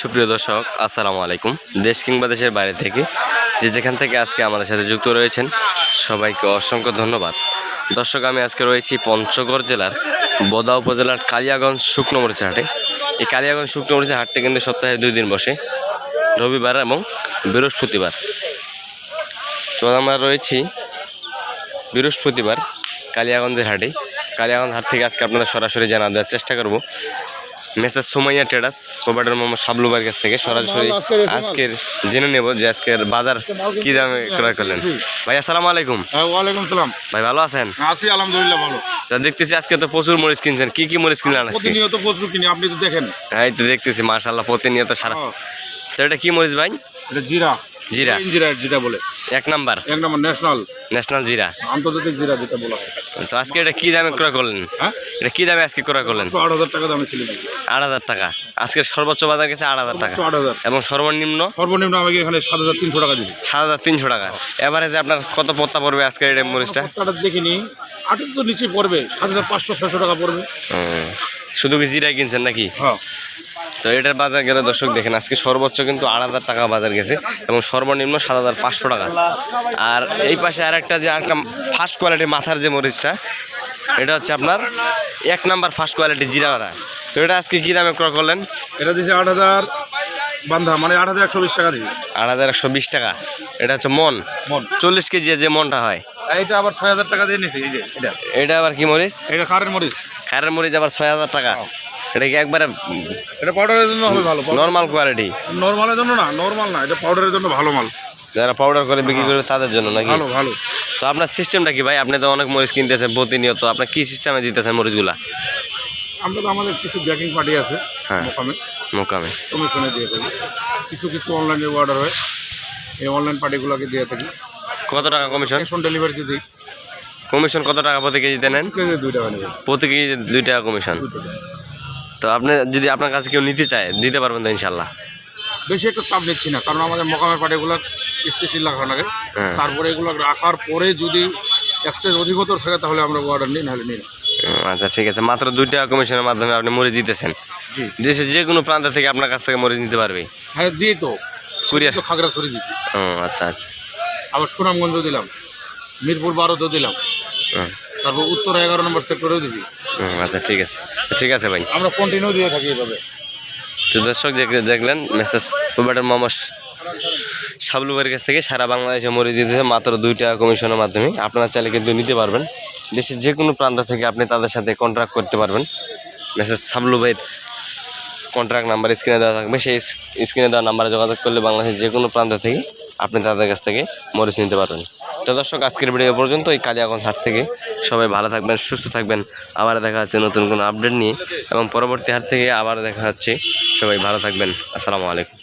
সুপ্রিয় দর্শক, আসসালামু আলাইকুম। দেশ কিংবা দেশের বাইরে থেকে যেখান থেকে আজকে আমাদের সাথে যুক্ত রয়েছেন সবাইকে অসংখ্য ধন্যবাদ। দর্শক, আমি আজকে রয়েছি পঞ্চগড় জেলার বোদা উপজেলার কালিয়াগঞ্জ শুকনো মরিচের হাটে। এই কালিয়াগঞ্জ শুকনো মরিচের হাটটি কিন্তু সপ্তাহে 2 দিন বসে, রবিবার এবং বৃহস্পতিবার। তো আমরা রয়েছি বৃহস্পতিবার কালিয়াগঞ্জের হাটে। কালিয়াগঞ্জ হাট থেকে আজকে আপনাদের সরাসরি জানা দেওয়ার চেষ্টা করব মেসার সুমাইয়া ট্রেডার্স প্রোভাইডার মোহাম্মদ শাবলু ভাইয়ের কাছ থেকে সরাসরি আজকের জেনে নেব যে আজকের বাজার কি দামে ক্রয় করলেন। ভাই আসসালামু আলাইকুম। ওয়ালাইকুম সালাম। ভাই ভালো আছেন? আছি আলহামদুলিল্লাহ ভালো। তা দেখতেছি আজকে তো প্রচুর মরিচ কিনছেন, কি কি মরিচ কিনলেন আজকে? প্রতিনিয়ত প্রচুর কিনি, আপনি তো দেখেন। হ্যাঁ, এই তো দেখতেছি মাশাআল্লাহ প্রতিনিয়ত সারা। তো এটা কি মরিচ ভাই? এটা জিরা। জিরা জিরা বলে এক নাম্বার ন্যাশনাল জিরা, আন্তর্জাতিক জিরা যেটা বলা হয়। তো আজকে এটা কি দামে ক্রয় করলেন? এটা কি দামে আজকে ক্রয় করলেন? 8,000 টাকা দামে ছিল। 8,000 টাকা। আজকের সর্বোচ্চ বাজার গেছে 8,000 টাকা 8,000 এবং সর্বনিম্ন আমাকে এখানে 7,300 টাকা দিবে। 7,300 টাকা। এভারেজে আপনার কত পত্তা পড়বে আজকের এই মরিচটা? পত্তাটা দেখিনি, 8 তো নিচে পড়বে, 7,500-600 টাকা পড়বে। শুধু কি জিরাই কিনছেন নাকি? হ্যাঁ। তো এটার বাজার গেলে দর্শক দেখেন আজকে সর্বোচ্চ কিন্তু 8,000 টাকা বাজার গেছে এবং সর্বনিম্ন 7,500 টাকা। আর এই পাশে আরেকটা যে আরেকটা ফার্স্ট কোয়ালিটির মাথার যে মরিচটা, এটা হচ্ছে আপনার 1 নাম্বার ফার্স্ট কোয়ালিটির জিরাওয়ালা। তো এটা আজকে কী দামে ক্রয় করলেন? এটা দিয়েছে 8,000 বান্ধা, মানে 8,120 টাকা দিবে। 8,120 টাকা। এটা হচ্ছে মন 40 কেজি যে মনটা হয়। এইটা আবার 6,000 টাকা দিয়ে নিছি। এই যে এটা আবার কি মরিচ? এটা খারের মরিচ। খারের মরিচ আবার 6,000 টাকা। এটা কি একবারে এটা পাউডারের জন্য হবে ভালো? Normal quality? নর্মালের জন্য না, নর্মাল না, এটা পাউডারের জন্য ভালো মাল। যারা পাউডার করে বিক্রি করে তাদের জন্য নাকি? ভালো। তো আপনার সিস্টেমটা কি ভাই? আপনি তো অনেক মরিচ কিনতেছেন প্রতিনিয়ত, আপনার কি সিস্টেমে দিতেছেন মরিচগুলা? আমরা তো আমাদের কিছু ব্যাকিং পার্টি আছে, হ্যাঁ, মোকামে কমিশনে দিয়ে থাকি। কিছু অনলাইনে অর্ডার হয়, এই অনলাইন পার্টিগুলোকে দিয়ে থাকি। কত টাকা কমিশন? ডেলিভারিতে দিই। কমিশন কত টাকা প্রতি কেজিতে নেন? 2 টাকা নেবে প্রতি কেজি 2 টাকা কমিশন। তো আপনি যদি আপনার কাছে কেউ নিতে চায় দিতে পারবেন তো ইনশাল্লাহ? বেশি একটা চাপ নিচ্ছি না, কারণ আমাদের মোকামের পার্টিগুলো স্থিতিশীল রাখা লাগে। তারপরে এগুলো রাখার পরে যদি এক্সেস অধিকতর থাকে তাহলে আমরা অর্ডার নিই, নাহলে নিই না। আচ্ছা, ঠিক আছে। মাত্র 2 টাকা কমিশনের মাধ্যমে আপনি মরিচ দিতেছেন। জি, দেশের যে কোনো প্রান্ত থেকে আপনার কাছ থেকে মরিচ নিতে পারবে? হ্যাঁ, দিই তো। কুরিয়ার খাগড়াছড়ি দিচ্ছি। আচ্ছা। আবার সুনামগঞ্জও দিলাম, মিরপুর 12তেও দিলাম, তারপর উত্তর 11 নম্বর সেক্টরেও দিচ্ছি। আচ্ছা, ঠিক আছে ভাই, আমরা কন্টিনিউ দিয়ে থাকি এভাবে। তো দর্শক দেখলেন মেসেজ প্রোভাইডার মোহাম্মদ শাবলু ভাইয়ের কাছ থেকে সারা বাংলাদেশে মরিচ দিতেছে মাত্র 2 টাকা কমিশনের মাধ্যমে। আপনারা চাইলে কিন্তু নিতে পারবেন। দেশের যে কোনো প্রান্ত থেকে আপনি তাদের সাথে কন্ট্রাক্ট করতে পারবেন। মেসেজ শাবলু ভাইয়ের কন্ট্রাক্ট নাম্বার স্ক্রিনে দেওয়া থাকবে, সেই স্ক্রিনে দেওয়া নাম্বারে যোগাযোগ করলে বাংলাদেশের যে কোনো প্রান্ত থেকে আপনি তাদের কাছ থেকে মরিচ নিতে পারবেন। তো দর্শক, আজকের ভিডিও পর্যন্ত। এই কালিয়াগঞ্জ হাট থেকে সবাই ভালো থাকবেন, সুস্থ থাকবেন। আবার দেখা হচ্ছে নতুন কোনো আপডেট নিয়ে এবং পরবর্তী হাট থেকে আবার দেখা হচ্ছে। সবাই ভালো থাকবেন। আসসালামু আলাইকুম।